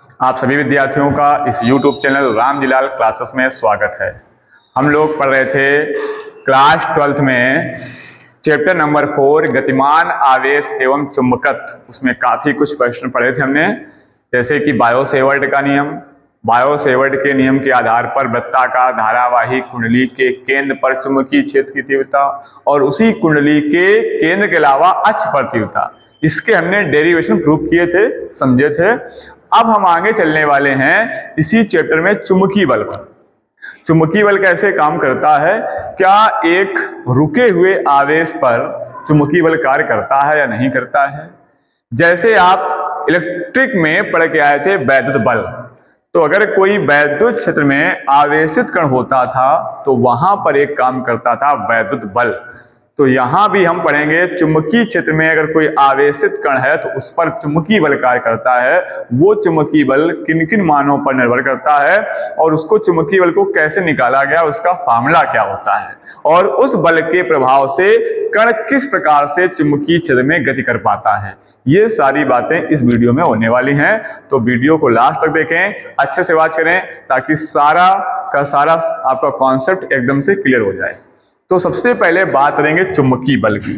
आप सभी विद्यार्थियों का इस YouTube चैनल रामजीलाल क्लासेस में स्वागत है। हम लोग पढ़ रहे थे क्लास 12th में चैप्टर नंबर 4 गतिमान आवेश एवं चुंबकत्व। उसमें काफ़ी कुछ प्रश्न पढ़े थे हमने, जैसे कि बायो-सेवर्ट का नियम। बायो-सेवर्ट के नियम के आधार पर वृत्ताकार धारावाही कुंडली के केंद्र पर चुंबकीय क्षेत्र की तीव्रता और उसी कुंडली के केंद्र के अलावा अक्ष पर तीव्रता, इसके हमने डेरिवेशन प्रूव किए थे, समझे थे। अब हम आगे चलने वाले हैं इसी चैप्टर में चुंबकीय बल पर। चुंबकीय बल कैसे काम करता है, क्या एक रुके हुए आवेश पर चुंबकीय बल कार्य करता है या नहीं करता है। जैसे आप इलेक्ट्रिक में पढ़ के आए थे वैद्युत बल, तो अगर कोई वैद्युत क्षेत्र में आवेशित कण होता था तो वहां पर एक काम करता था वैद्युत बल। तो यहां भी हम पढ़ेंगे चुंबकीय क्षेत्र में अगर कोई आवेशित कण है तो उस पर चुंबकीय बल कार्य करता है। वो चुंबकीय बल किन किन मानों पर निर्भर करता है और उसको चुंबकीय बल को कैसे निकाला गया, उसका फार्मूला क्या होता है, और उस बल के प्रभाव से कण किस प्रकार से चुंबकीय क्षेत्र में गति कर पाता है। ये सारी बातें इस वीडियो में होने वाली हैं, तो वीडियो को लास्ट तक देखें, अच्छे से बात करें ताकि सारा का सारा आपका कॉन्सेप्ट एकदम से क्लियर हो जाए। तो सबसे पहले बात करेंगे चुंबकीय बल की।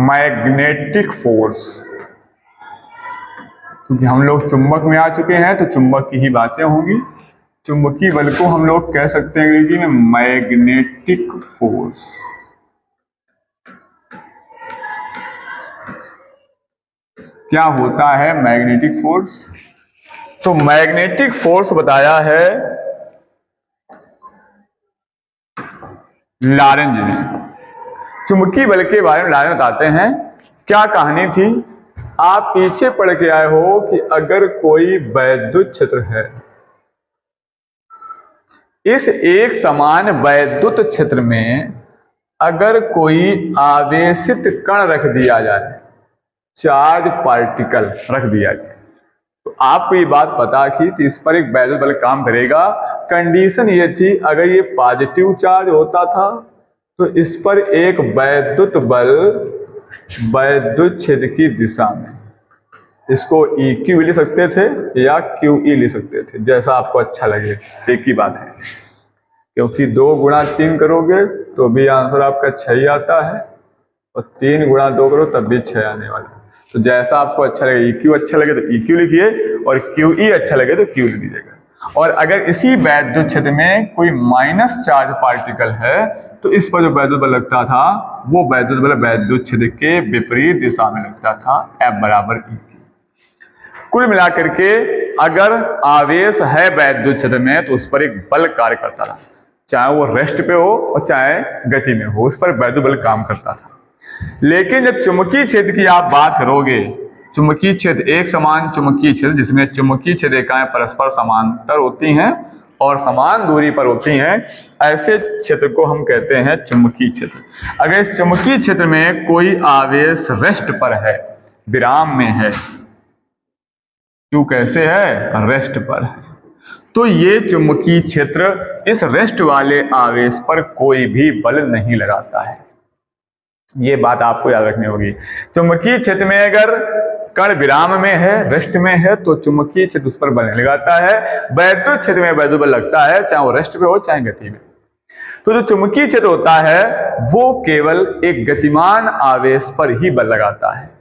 मैग्नेटिक फोर्स, क्योंकि हम लोग चुंबक में आ चुके हैं तो चुंबक की ही बातें होंगी। चुंबकीय बल को हम लोग कह सकते हैं अंग्रेजी में मैग्नेटिक फोर्स। क्या होता है मैग्नेटिक फोर्स? तो मैग्नेटिक फोर्स बताया है लॉरेंज ने। चुंबकीय बल के बारे में लॉरेंज बताते हैं। क्या कहानी थी, आप पीछे पढ़ के आए हो कि अगर कोई वैद्युत क्षेत्र है, इस एक समान वैद्युत क्षेत्र में अगर कोई आवेशित कण रख दिया जाए, चार्ज पार्टिकल रख दिया जाए, तो आपको ये बात पता की तो इस पर एक वैद्युत बल काम करेगा। कंडीशन ये थी, अगर ये पॉजिटिव चार्ज होता था तो इस पर एक वैद्युत बल वैद्युत क्षेत्र की दिशा में, इसको EQ ले सकते थे या QE ले सकते थे, जैसा आपको अच्छा लगे, एक ही बात है। क्योंकि 2 गुणा 3 करोगे तो भी आंसर आपका 6 ही आता है, और 3 गुणा 2 करो तब भी 6 आने वाला है। तो जैसा आपको अच्छा लगे, EQ अच्छा लगे तो EQ लिखिए और QE अच्छा लगे तो Q लिख दीजिएगा। और अगर इसी वैद्युत क्षेत्र में कोई माइनस चार्ज पार्टिकल है तो इस पर जो वैद्युत बल लगता था वो वैद्युत बल वैद्युत क्षेत्र के विपरीत दिशा में लगता था, F बराबर EQ। कुल मिलाकर के अगर आवेश है वैद्युत क्षेत्र में तो उस पर एक बल कार्य करता था, चाहे वो रेस्ट पे हो और चाहे गति में हो, उस पर वैद्युत बल काम करता था। लेकिन जब चुंबकीय क्षेत्र की आप बात करोगे, चुंबकीय क्षेत्र एक समान चुंबकीय क्षेत्र जिसमें चुंबकीय क्षेत्रिकाएं परस्पर समांतर होती हैं और समान दूरी पर होती हैं, ऐसे क्षेत्र को हम कहते हैं चुंबकीय क्षेत्र। अगर इस चुंबकीय क्षेत्र में कोई आवेश रेस्ट पर है, विराम में है, क्यों कैसे है, रेस्ट पर है, तो ये चुंबकीय क्षेत्र इस रेस्ट वाले आवेश पर कोई भी बल नहीं लगाता है। ये बात आपको याद रखनी होगी। चुंबकीय क्षेत्र में अगर कण विराम में है, रेस्ट में है, तो चुंबकीय क्षेत्र उस पर बल नहीं लगाता है। वैद्युत क्षेत्र में वैद्युत बल लगता है, चाहे वो रेस्ट पे हो चाहे गति में। तो जो चुंबकीय क्षेत्र होता है वो केवल एक गतिमान आवेश पर ही बल लगाता है।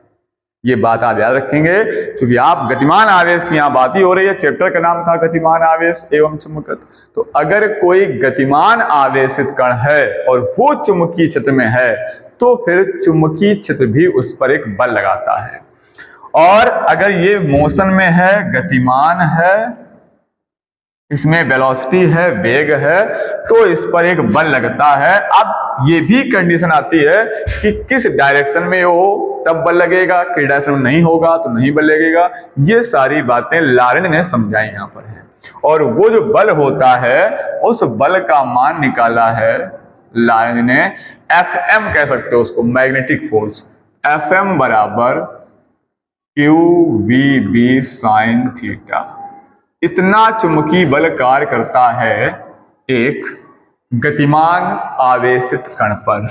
ये बात आप याद रखेंगे, क्योंकि आप गतिमान आवेश की यहाँ बात ही हो रही है, चैप्टर का नाम था गतिमान आवेश एवं चुंबकत्व। तो अगर कोई गतिमान आवेशित कण है और वो चुंबकीय क्षेत्र में है तो फिर चुंबकीय क्षेत्र भी उस पर एक बल लगाता है। और अगर ये मोशन में है, गतिमान है, इसमें वेलोसिटी है, वेग है, तो इस पर एक बल लगता है। अब ये भी कंडीशन आती है कि किस डायरेक्शन में हो तब बल लगेगा, किस डायरेक्शन में नहीं होगा तो नहीं बल लगेगा। ये सारी बातें लॉरेंज ने समझाई यहाँ पर है। और वो जो बल होता है उस बल का मान निकाला है लॉरेंज ने, FM कह सकते हो उसको, मैग्नेटिक फोर्स। FM बराबर QVB साइन थीटा। इतना चुंबकीय बल कार्य करता है एक गतिमान आवेशित कण पर।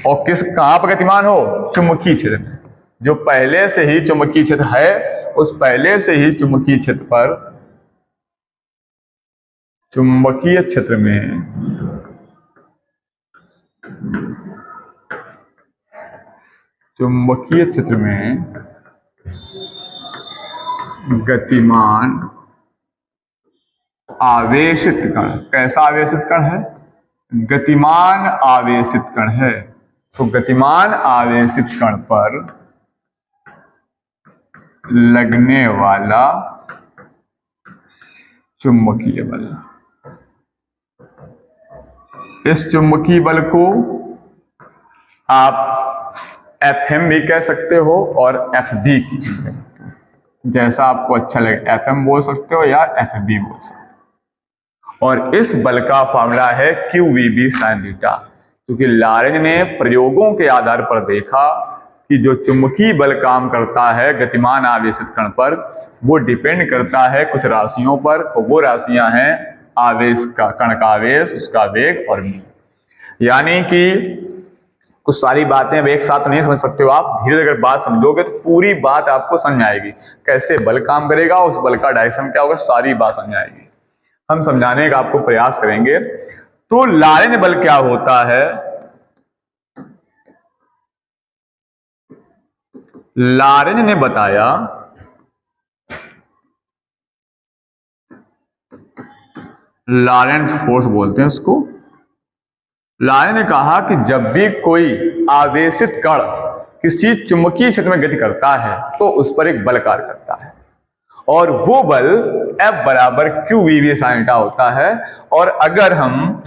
और कहां पर गतिमान हो? चुंबकीय क्षेत्र में। जो पहले से ही चुंबकीय क्षेत्र है, उस पहले से ही चुंबकीय क्षेत्र पर, चुंबकीय क्षेत्र में गतिमान आवेशित कण। कैसा आवेशित कण है? गतिमान आवेशित कण है। तो गतिमान आवेशित कण पर लगने वाला चुंबकीय बल, इस चुंबकीय बल को आप Fm भी कह सकते हो और Fb भी कह सकते हो, जैसा आपको अच्छा लगे। Fm बोल सकते हो या Fb बोल सकते हो। और इस बल का फॉर्मूला है QVB sin थीटा, क्योंकि लॉरेंज ने प्रयोगों के आधार पर देखा कि जो चुंबकीय बल काम करता है गतिमान आवेशित कण पर, वो डिपेंड करता है कुछ राशियों पर, और वो राशियां हैं आवेश का, कण का आवेश, उसका वेग और v। यानी कि कुछ सारी बातें अब एक साथ नहीं समझ सकते हो आप, धीरे अगर बात समझोगे तो पूरी बात आपको समझ आएगी। कैसे बल काम करेगा, उस बल का डायरेक्शन क्या होगा, सारी बात समझ आएगी। हम समझाने का आपको प्रयास करेंगे। तो लॉरेंज बल क्या होता है? लॉरेंज ने बताया लॉरेंज फोर्स बोलते हैं उसको। लॉरेंज ने कहा कि जब भी कोई आवेशित कण किसी चुंबकीय क्षेत्र में गति करता है तो उस पर एक बल कार्य करता है, और वो बल F बराबर QVB sin थीटा होता है। और अगर हम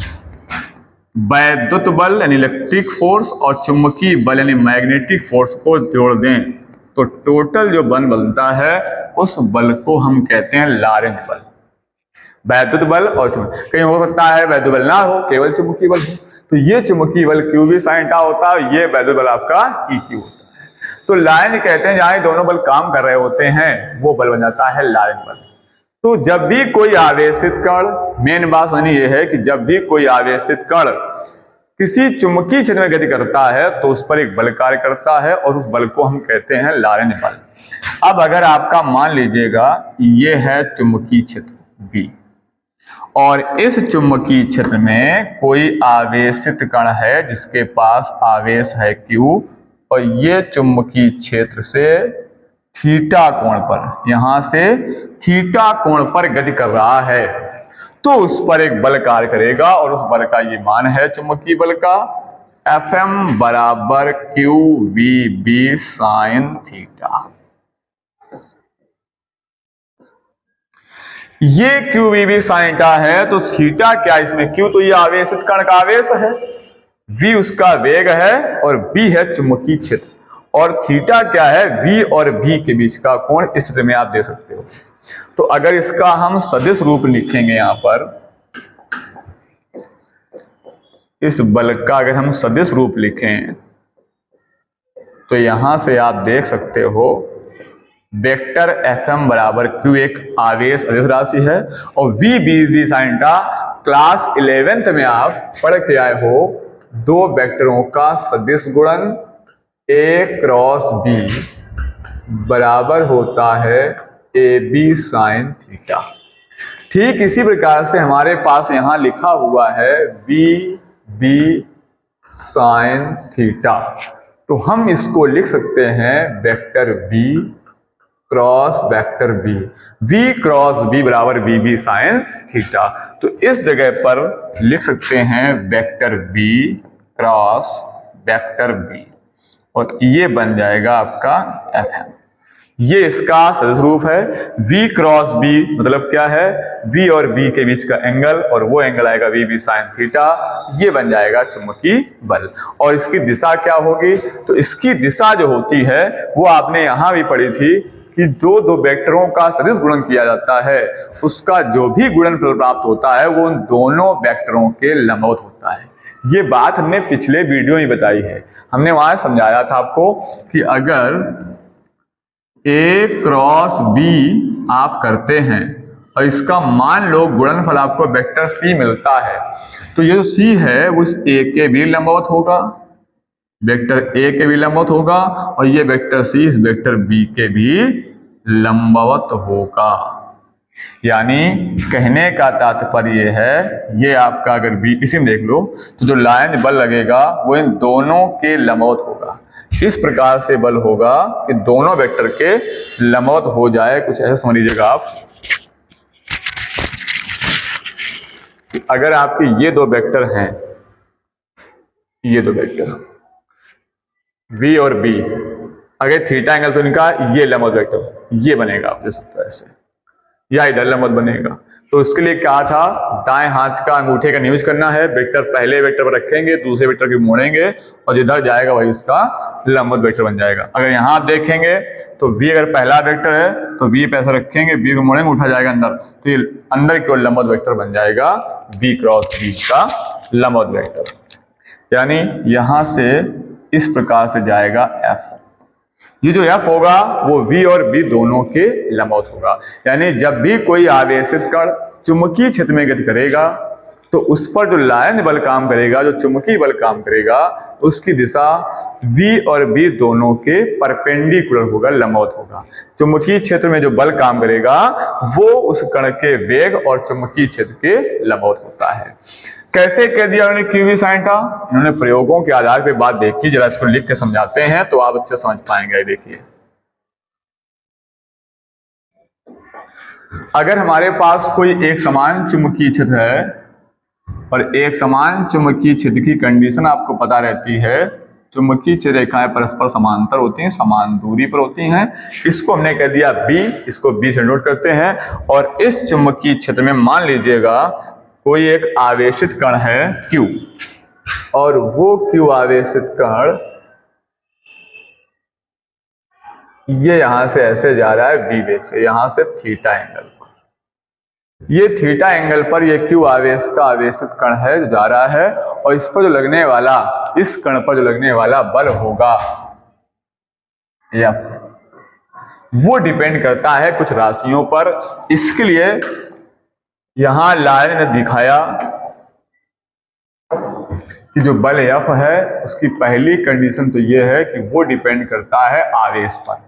वैद्युत बल यानी इलेक्ट्रिक फोर्स और चुंबकीय बल यानी मैग्नेटिक फोर्स को जोड़ दें तो टोटल जो बल बनता है उस बल को हम कहते हैं लॉरेंज बल। वैद्युत बल और कहीं हो सकता है वैद्युत बल ना हो, केवल चुंबकीय बल हो, तो ये चुंबकीय बल QV sin थीटा होता है, ये वैद्युत बल आपका EQ होता है। तो लॉरेंज कहते हैं जहां ये दोनों बल काम कर रहे होते हैं वो बल बन जाता है लॉरेंज बल। तो जब भी कोई आवेशित कण, मेन बात समझनी ये है कि जब भी कोई आवेशित कण किसी चुंबकीय क्षेत्र में गति करता है तो उस पर एक बल कार्य करता है, और उस बल को हम कहते हैं लॉरेंज बल। अब अगर आपका मान लीजिएगा ये है चुंबकीय क्षेत्र B, और इस चुंबकीय क्षेत्र में कोई आवेशित कण है जिसके पास आवेश है Q, और ये चुंबकीय क्षेत्र से थीटा कोण पर, यहां से थीटा कोण पर गति कर रहा है, तो उस पर एक बल कार्य करेगा, और उस बल का ये मान है चुंबकीय बल का Fm बराबर QVB sin थीटा। ये QVB sin थीटा है, तो थीटा क्या इसमें? Q तो ये आवेशित कण का आवेश है, V उसका वेग है, और B है चुंबकीय क्षेत्र, और थीटा क्या है? V और B के बीच का कोण। इस चित्र में आप देख सकते हो। तो अगर इसका हम सदिश रूप लिखेंगे यहां पर, इस बल का अगर हम सदिश रूप लिखें तो यहां से आप देख सकते हो वेक्टर Fm बराबर Q एक आवेश अदिश राशि है, और VB sin theta class 11th में आप पढ़ के आए हो, दो वेक्टरों का सदिश गुणन A क्रॉस B बराबर होता है AB sin थीटा। ठीक इसी प्रकार से हमारे पास यहां लिखा हुआ है VB sin थीटा, तो हम इसको लिख सकते हैं vector V cross vector B, V cross B बराबर VB sin थीटा। तो इस जगह पर लिख सकते हैं vector V cross vector B, और ये बन जाएगा आपका Fm। ये इसका सदिश रूप है। V क्रॉस B मतलब क्या है? V और B के बीच का एंगल, और वो एंगल आएगा VB sin थीटा। ये बन जाएगा चुंबकीय बल। और इसकी दिशा क्या होगी? तो इसकी दिशा जो होती है वो आपने यहां भी पढ़ी थी कि जो दो वेक्टरों का सदिश गुणन किया जाता है उसका जो भी गुणनफल प्राप्त होता है वो उन दोनों वेक्टरों के लंबवत होता है। ये बात हमने पिछले वीडियो में बताई है। हमने वहां समझाया था आपको कि अगर A क्रॉस B आप करते हैं और इसका मान लो गुणनफल आपको वेक्टर C मिलता है, तो ये जो C है वो इस A के भी लंबवत होगा, वेक्टर ए के भी लंबवत होगा और ये वेक्टर सी इस वेक्टर बी के भी लंबवत होगा। यानी कहने का तात्पर्य है, ये आपका अगर बी इसी में देख लो तो जो लाइन बल लगेगा वो इन दोनों के लंबवत होगा। इस प्रकार से बल होगा कि दोनों वेक्टर के लंबवत हो जाए। कुछ ऐसा समझ लीजिएगा आप, अगर आपके ये दो वेक्टर हैं, ये दो वेक्टर v और b, अगर थीटा एंगल तो इनका ये लंबवत वेक्टर ये बनेगा, आप देख सकते हो ऐसे, या इधर लंबवत बनेगा। तो उसके लिए क्या था, दाएं हाथ का अंगूठे का यूज करना है। वेक्टर पहले वेक्टर पर रखेंगे, दूसरे वेक्टर को मोड़ेंगे और जिधर जाएगा वही उसका लंबवत वेक्टर बन जाएगा। अगर यहाँ आप देखेंगे तो v अगर पहला वेक्टर है तो v पे ऐसा रखेंगे, b को मोड़ेंगे, उठा जाएगा अंदर, तो ये अंदर की ओर लंबवत वेक्टर बन जाएगा v क्रॉस b का लंबवत वेक्टर। यानी यहां से इस प्रकार से जाएगा f। ये जो f होगा वो v और b दोनों के लंबवत होगा। यानी जब भी कोई आवेशित कण चुंबकीय क्षेत्र में गति करेगा तो उस पर जो लाइन बल काम करेगा, जो चुंबकीय बल काम करेगा, उसकी दिशा v और b दोनों के परपेंडिकुलर होगा, लंबवत होगा। चुंबकीय क्षेत्र में जो बल काम करेगा वो उस कण के वेग और चुंबकीय क्षेत्र के लंबवत होता है। कैसे कह दिया उन्होंने क्यू वी साइन था? इन्होंने प्रयोगों के आधार पे बात देखी, जरा इसको लिख के समझाते हैं तो आप अच्छे समझ पाएंगे। देखिए, अगर हमारे पास कोई एक समान चुंबकीय क्षेत्र है और एक समान चुंबकीय क्षेत्र की कंडीशन आपको पता रहती है, चुंबकीय क्षेत्र रेखाएं परस्पर समांतर होती हैं, समान दूरी पर होती हैं, इसको हमने कह दिया B, इसको B से नोट करते हैं। और इस चुंबकीय क्षेत्र में मान लीजिएगा कोई एक आवेशित कण है Q, और वो Q आवेशित कण ये यहां से ऐसे जा रहा है B वेग से, यहां से थीटा एंगल पर। ये थीटा एंगल पर ये Q आवेश का आवेशित कण है जो जा रहा है, और इस पर जो लगने वाला, इस कण पर जो लगने वाला बल होगा F, वो डिपेंड करता है कुछ राशियों पर। इसके लिए यहां लाइन ने दिखाया कि जो बल F है उसकी पहली कंडीशन तो ये है कि वो डिपेंड करता है आवेश पर।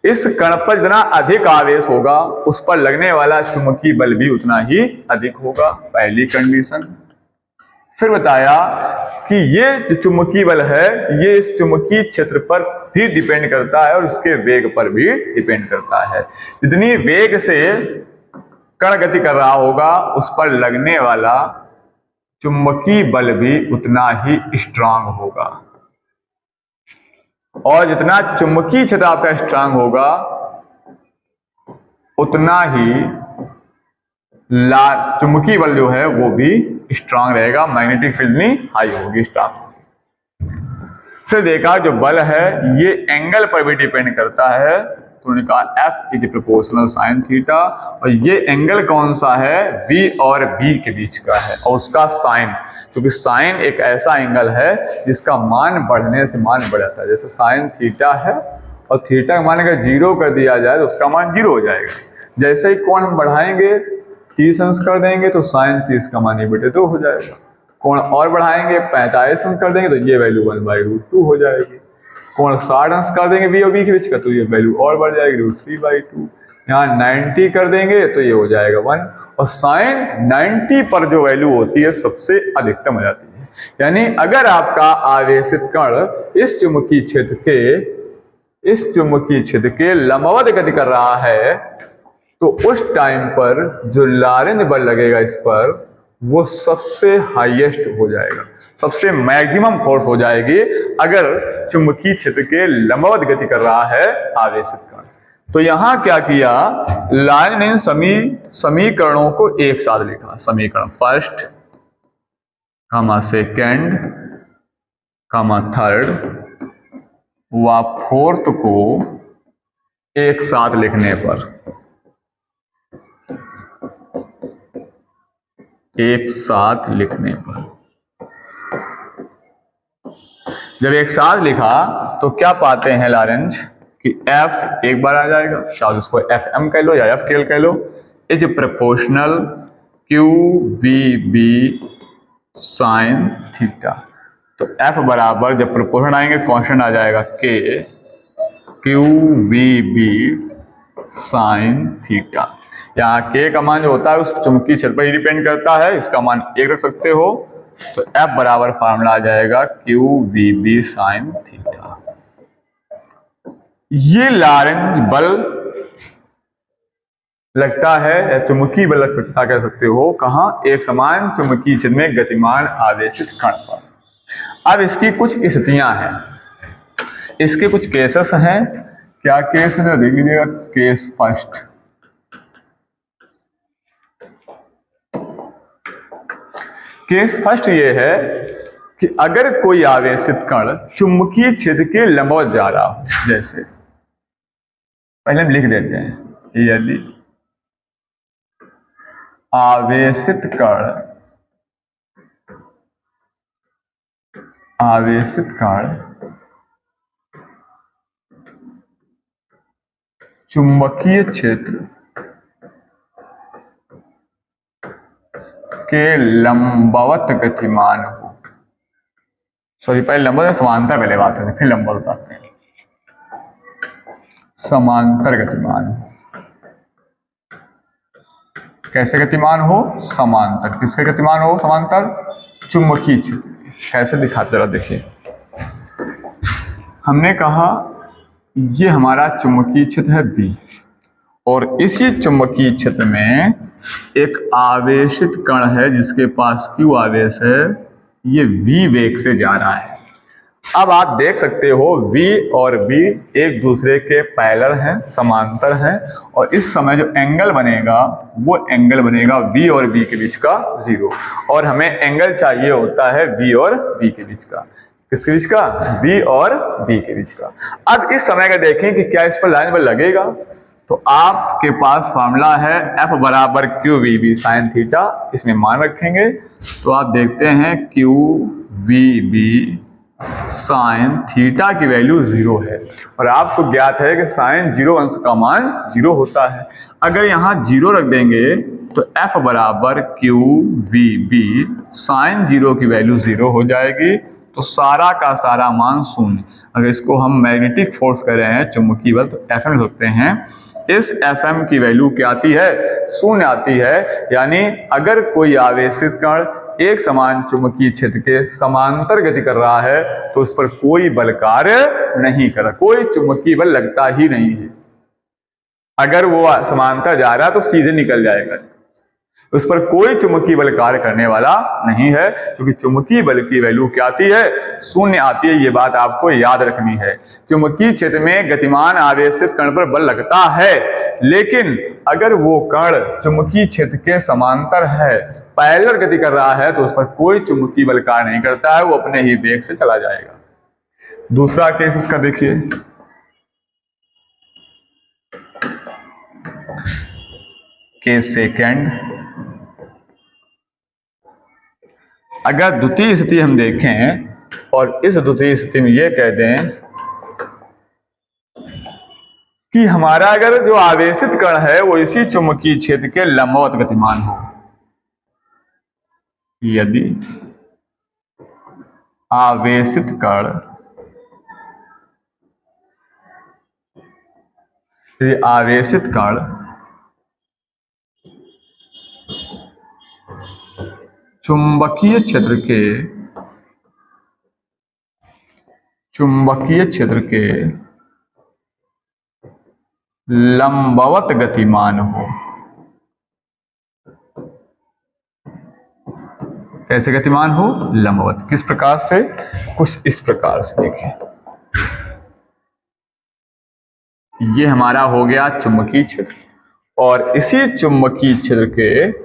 इस कण पर जितना अधिक आवेश होगा उस पर लगने वाला चुंबकीय बल भी उतना ही अधिक होगा, पहली कंडीशन। फिर बताया कि ये जो चुंबकीय बल है ये इस चुंबकीय क्षेत्र पर भी डिपेंड करता है और उसके वेग पर भी डिपेंड करता है। जितनी वेग से कण गति कर रहा होगा उस पर लगने वाला चुंबकीय बल भी उतना ही स्ट्रांग होगा, और जितना चुंबकीय क्षेत्र आपका स्ट्रांग होगा उतना ही चुंबकीय बल जो है वो भी स्ट्रांग रहेगा, मैग्नेटिक फील्ड नहीं हाई होगी, स्ट्रांग होगी। फिर देखा जो बल है ये एंगल पर भी डिपेंड करता है, तो उन्होंने कहा F is proportional sine theta, और ये एंगल कौन सा है, V और B के बीच का है, और उसका साइन, क्योंकि साइन एक ऐसा एंगल है जिसका मान बढ़ने से मान बढ़ जाता है। जैसे साइन थीटा है और थीटा का मान अगर 0 कर दिया जाए तो उसका मान 0 हो जाएगा। जैसे ही कोण हम बढ़ाएंगे 30 अंश कर देंगे तो साइन 30 का मान 1/2 हो जाएगा। कोण और बढ़ाएंगे 45 अंश कर देंगे तो ये वैल्यू 1/√2 हो जाएगी। कोण 60 अंश कर देंगे बी और बी के बीच का तो ये वैल्यू और बढ़ जाएगी √3/2। यहाँ 90 कर देंगे तो ये हो जाएगा 1, और साइन 90 पर जो वैल्यू होती है सबसे अधिकतम हो जाती है। यानी अगर आपका आवेशित कण इस चुंबकीय क्षेत्र के लंबवत गति कर रहा है तो उस टाइम पर जो लॉरेंट बल लगेगा इस पर वो सबसे हाईएस्ट हो जाएगा, सबसे मैक्सिमम फोर्स हो जाएगी अगर चुंबकीय क्षेत्र के लंबवत गति कर रहा है आवेशित कण। तो यहां क्या किया, लॉरेंट ने समीकरणों को एक साथ लिखा, समीकरण फर्स्ट कामा सेकेंड कामा थर्ड व फोर्थ को एक साथ लिखने पर, एक साथ लिखने पर, जब एक साथ लिखा तो क्या पाते हैं लॉरेंट कि F एक बार आ जाएगा, चाहे उसको FM कह लो या FKL कह लो, is proportional QVB sine theta. तो F बराबर जब प्रोपोर्शन आएंगे कांस्टेंट आ जाएगा K q v B sine theta. यहाँ K का मान जो होता है उस चुंबकीय क्षेत्र पर ही डिपेंड करता है, इसका मान 1 रख सकते हो। तो F बराबर फार्मूला आ जाएगा q v B sine theta. ये लॉरेंज बल लगता है या चुंबकीय बल लग सकता कह सकते हो कहाँ, एक समान चुंबकीय क्षेत्र में गतिमान आवेशित कण पर। अब इसकी कुछ स्थितियां हैं, इसके कुछ केसेस हैं। क्या केस है देख लीजिएगा। केस फर्स्ट, केस फर्स्ट ये है कि अगर कोई आवेशित कण चुंबकीय क्षेत्र के लंबवत जा रहा हो, जैसे पहले हम लिख देते हैं, यदि आवेशित कण चुंबकीय क्षेत्र के लंबवत गतिमान हो, सॉरी पहले लंबवत समांतर पहले बात करते हैं फिर लंबवत बताते हैं। समांतर गतिमान हो, कैसे गतिमान हो, समांतर। किसके गतिमान हो, समांतर, चुंबकीय क्षेत्र। कैसे दिखाते जरा देखिए। हमने कहा ये हमारा चुंबकीय क्षेत्र है B, और इसी चुंबकीय क्षेत्र में एक आवेशित कण है जिसके पास Q आवेश है, ये V वेग से जा रहा है। अब आप देख सकते हो V और B एक दूसरे के पैरेलल हैं, समांतर हैं, और इस समय जो एंगल बनेगा वो एंगल बनेगा V और B के बीच का 0, और हमें एंगल चाहिए होता है V और B के बीच का। किसके बीच का, B और B के बीच का। अब इस समय का देखें कि क्या इस पर लाइन बल लगेगा, तो आपके पास फार्मूला है F बराबर q v B sine theta, इसमें मान रखेंगे तो आप देखते हैं q v B sine theta की वैल्यू 0 है, और आपको ज्ञात है कि साइन 0 अंश का मान 0 होता है। अगर यहाँ 0 रख देंगे तो F बराबर क्यू वी बी साइन 0 की वैल्यू 0 हो जाएगी, तो सारा का सारा मान 0। अगर इसको हम मैग्नेटिक फोर्स कर रहे हैं, चुंबकीय बल, तो Fm लिख सकते हैं। इस Fm की वैल्यू क्या आती है, 0 आती है। यानी अगर कोई आवेशित कण एक समान चुंबकीय क्षेत्र के समांतर गति कर रहा है तो उस पर कोई बल कार्य नहीं कर रहा, कोई चुंबकीय बल लगता ही नहीं है। अगर वो समांतर जा रहा है तो सीधे निकल जाएगा, उस पर कोई चुंबकीय बल कार्य करने वाला नहीं है, क्योंकि चुंबकीय बल की वैल्यू क्या आती है, 0 आती है। ये बात आपको याद रखनी है। चुंबकीय क्षेत्र में गतिमान आवेशित कण पर बल लगता है, लेकिन अगर वो कण चुंबकीय क्षेत्र के समांतर है, पैरेलल गति कर रहा है, तो उस पर कोई चुंबकीय बल कार्य नहीं करता है, वो अपने ही वेग से चला जाएगा। दूसरा केस इसका देखिए। केस सेकंड, अगर द्वितीय स्थिति हम देखें और इस द्वितीय स्थिति में ये कह दें कि हमारा अगर जो आवेशित कण है वो इसी चुंबकीय क्षेत्र के लंबवत गतिमान हो, यदि आवेशित कण चुंबकीय क्षेत्र के लंबवत गतिमान हो। कैसे गतिमान हो, लंबवत। किस प्रकार से, कुछ इस प्रकार से देखें। ये हमारा हो गया चुंबकीय क्षेत्र, और इसी चुंबकीय क्षेत्र के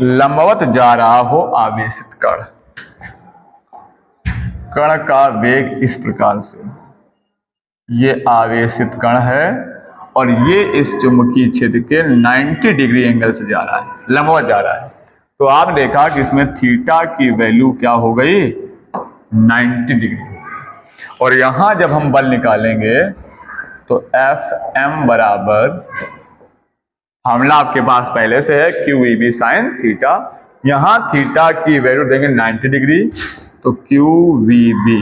लंबवत जा रहा हो आवेशित कण। कण का वेग इस प्रकार से, ये आवेशित कण है और ये इस चुंबकीय क्षेत्र के 90 डिग्री एंगल से जा रहा है, लंबवत जा रहा है। तो आप देखा कि इसमें थीटा की वैल्यू क्या हो गई, 90 डिग्री। और यहां जब हम बल निकालेंगे तो Fm बराबर, फार्मूला आपके पास पहले से है, q v B sine theta, यहां थीटा की वैल्यू देंगे 90 डिग्री, तो क्यू वी बी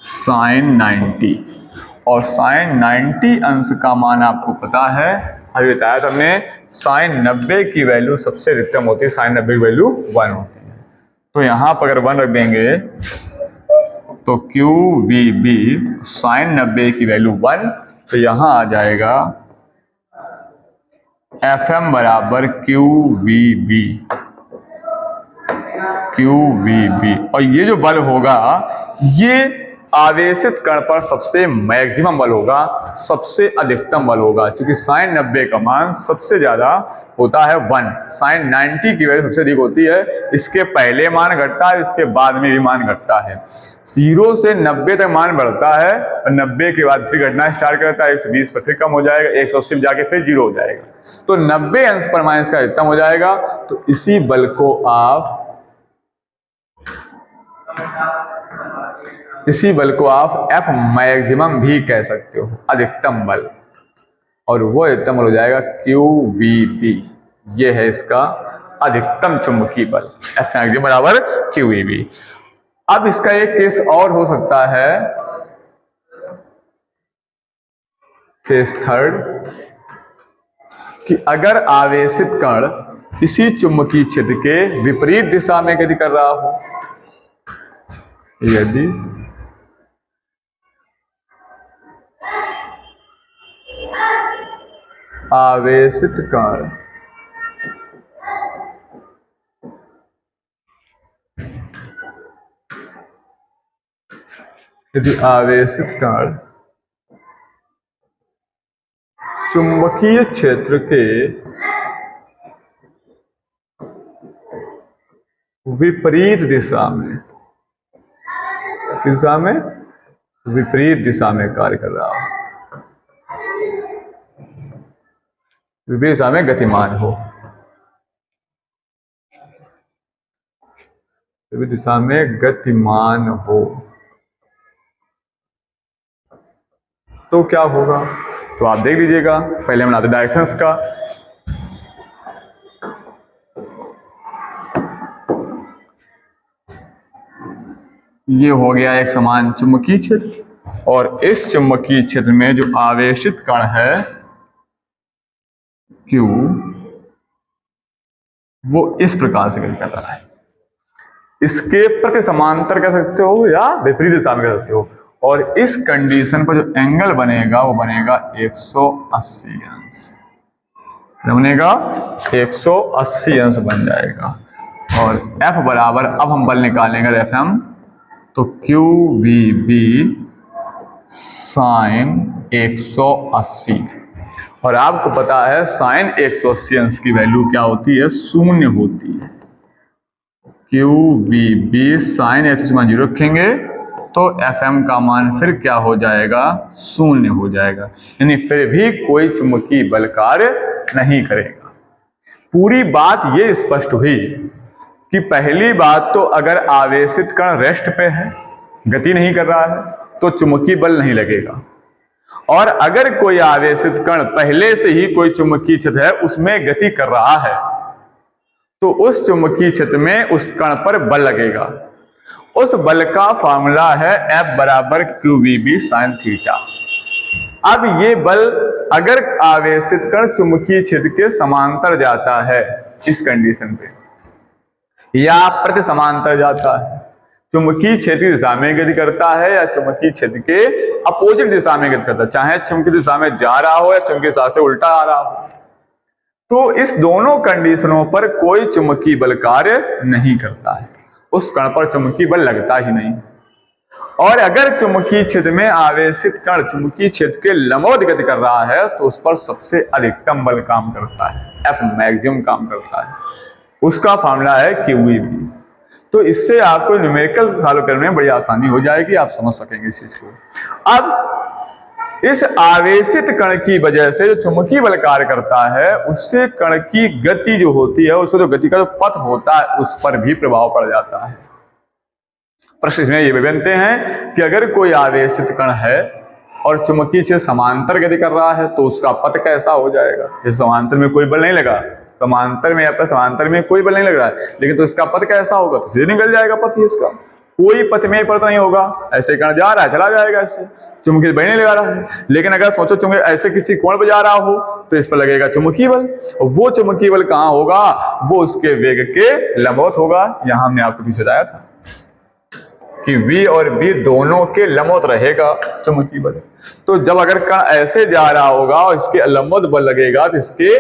साइन 90, और साइन 90 अंश का मान आपको पता है, अभी बताया था हमने, साइन 90 की वैल्यू सबसे अधिकतम होती है, साइन 90 की वैल्यू 1 होती है। तो यहां पर अगर 1 रख देंगे तो क्यू वी बी साइन 90 की वैल्यू 1, तो यहां आ जाएगा एफ एम बराबर q v B, q v B. और ये जो बल होगा ये आवेशित कण पर सबसे मैक्सिमम बल होगा, सबसे अधिकतम बल होगा, क्योंकि साइन 90 का मान सबसे ज्यादा होता है 1, साइन 90 की वैल्यू सबसे अधिक होती है, इसके पहले मान घटता है, इसके बाद में भी मान घटता है। 0 से 90 तक मान बढ़ता है और 90 के बाद फिर घटना स्टार्ट करता है, 120 पर फिर कम हो जाएगा, 180 में जाके फिर 0 हो जाएगा, तो 90 अंश पर मान इसका अधिकतम हो जाएगा। तो इसी बल को आप एफ मैक्सिमम भी कह सकते हो, अधिकतम बल, और वो अधिकतम बल हो जाएगा क्यू वी बी, ये है इसका अधिकतम चुंबकीय बल, एफ मैक्सिमम बराबर क्यू वी बी। अब इसका एक केस और हो सकता है, केस थर्ड, कि अगर आवेशित कण इसी चुंबकीय क्षेत्र के विपरीत दिशा में गति कर रहा हो, यदि आवेशित कण चुंबकीय क्षेत्र के विपरीत दिशा में, किस दिशा में, विपरीत दिशा में कार्य कर रहा हो, विपरीत दिशा में गतिमान हो, विपरीत दिशा में गतिमान हो, तो क्या होगा, तो आप देख लीजिएगा। पहले हम बनाते डायरेक्शंस का, ये हो गया एक समान चुंबकीय क्षेत्र, और इस चुंबकीय क्षेत्र में जो आवेशित कण है Q, वो इस प्रकार से गति कर रहा है, इसके प्रति समांतर कह सकते हो या विपरीत दिशा में कह सकते हो, और इस कंडीशन पर जो एंगल बनेगा वो बनेगा 180 अंश, बनेगा 180 अंश बन जाएगा। और F बराबर, अब हम बल निकालेंगे एफ एम, तो क्यू वी बी साइन 180, और आपको पता है साइन 180 अंश की वैल्यू क्या होती है, 0 होती है। क्यू वी बी साइन 180 मान 0 रखेंगे तो एफ एम का मान फिर क्या हो जाएगा, 0 हो जाएगा, यानी फिर भी कोई चुंबकीय बल कार्य नहीं करेगा। पूरी बात ये स्पष्ट हुई कि पहली बात तो अगर आवेशित कण रेस्ट पे है, गति नहीं कर रहा है, तो चुंबकीय बल नहीं लगेगा, और अगर कोई आवेशित कण पहले से ही कोई चुंबकीय क्षेत्र है उसमें गति कर रहा है, तो उस चुंबकीय क्षेत्र में उस कण पर बल लगेगा। उस बल का फॉर्मूला है F बराबर q v B sine theta. अब ये बल अगर आवेशित कण चुंबकीय क्षेत्र के समांतर जाता है इस कंडीशन पे, या प्रति समांतर जाता है, चुंबकीय क्षेत्र की दिशा में गति करता है या चुंबकीय क्षेत्र के अपोजिट दिशा में गति करता है, चाहे चुंबकीय दिशा में जा रहा हो या चुंबकीय दिशा से उल्टा आ रहा हो, तो इस दोनों कंडीशनों पर कोई चुंबकीय बल कार्य नहीं करता है, उस कण पर चुंबकीय बल लगता ही नहीं। और अगर चुंबकीय क्षेत्र में आवेशित कण चुंबकीय क्षेत्र के लंबवत गति कर रहा है तो उस पर सबसे अधिकतम बल काम करता है, एफ मैक्सिमम काम करता है, उसका फॉर्मूला है क्यू वी बी। तो इससे आपको न्यूमेरिकल सॉल्व करने में बड़ी आसानी हो जाएगी, आप समझ सकेंगे इस चीज को। अब इस आवेशित कण की वजह से जो चुंबकीय बल कार्य करता है उससे कण की गति जो होती है, उससे जो गति का जो पथ होता है उस पर भी प्रभाव पड़ जाता है। प्रश्न इसमें ये भी बनते हैं कि अगर कोई आवेशित कण है और चुंबकीय क्षेत्र समांतर गति कर रहा है तो उसका पथ कैसा हो जाएगा, इस समांतर में कोई बल नहीं लगा, समांतर में या फिर समांतर में कोई बल नहीं लग रहा है, लेकिन तो इसका पथ कैसा होगा, तो सीधे निकल जाएगा पथ ही इसका, कोई पथ में परिवर्तन नहीं होगा। ऐसे कण जा रहा है चला जाएगा, ऐसे चुंबकीय बल नहीं लगा रहा है। लेकिन अगर सोचो चुंबकीय ऐसे किसी कोण पर जा रहा हो तो इस पर लगेगा चुंबकीय बल, और वो चुंबकीय बल कहाँ होगा, वो उसके वेग के लंबवत होगा। यहां हमने आपको पीछे बताया था कि V और B दोनों के लंबवत रहेगा चुंबकीय बल। तो जब अगर कण ऐसे जा रहा होगा और इसके लंबवत बल लगेगा तो इसके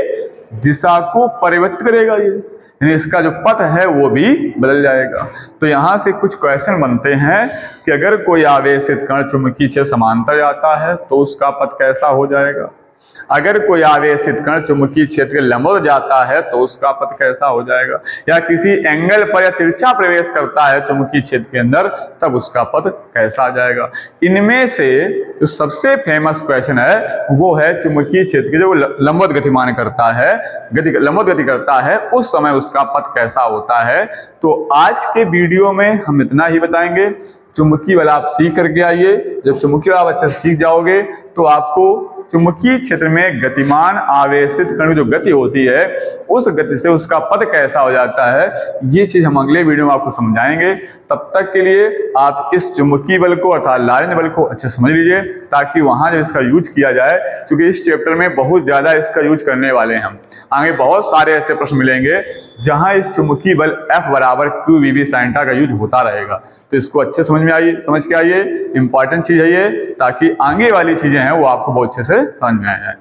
दिशा को परिवर्तित करेगा ये, यानी इसका जो पथ है वो भी बदल जाएगा। तो यहां से कुछ क्वेश्चन बनते हैं कि अगर कोई आवेशित कण चुंबकीय क्षेत्र समांतर जाता है तो उसका पथ कैसा हो जाएगा, अगर कोई आवेशित कण चुंबकीय क्षेत्र के लंबवत जाता है तो उसका पथ कैसा हो जाएगा, या किसी एंगल पर या तिरछा प्रवेश करता है चुंबकीय क्षेत्र के अंदर तब उसका पथ कैसा आ जाएगा। इनमें से जो सबसे फेमस क्वेश्चन है वो है चुंबकीय क्षेत्र के जो लंबवत गतिमान करता है, लंबवत गति करता है, उस समय उसका पथ कैसा होता है। तो आज के वीडियो में हम इतना ही बताएंगे। चुंबकीय बल आप सीख करके आइए। जब चुंबकीय बल आप अच्छे से सीख जाओगे तो आपको चुंबकीय क्षेत्र में गतिमान आवेशित कण की जो गति होती है उस गति से उसका पथ कैसा हो जाता है, ये चीज हम अगले वीडियो में आपको समझाएंगे। तब तक के लिए आप इस चुंबकीय बल को अर्थात लॉरेंट बल को अच्छे समझ लीजिए, ताकि वहां जब इसका यूज किया जाए, क्योंकि इस चैप्टर में बहुत ज्यादा इसका यूज करने वाले हैं हम। आगे बहुत सारे ऐसे प्रश्न मिलेंगे जहां इस चुंबकीय बल F बराबर QVB sin का यूज होता रहेगा। तो इसको अच्छे समझ के आइए, इंपॉर्टेंट चीज है ये, ताकि आगे वाली चीजें हैं वो आपको बहुत अच्छे से समझ में आ जाए।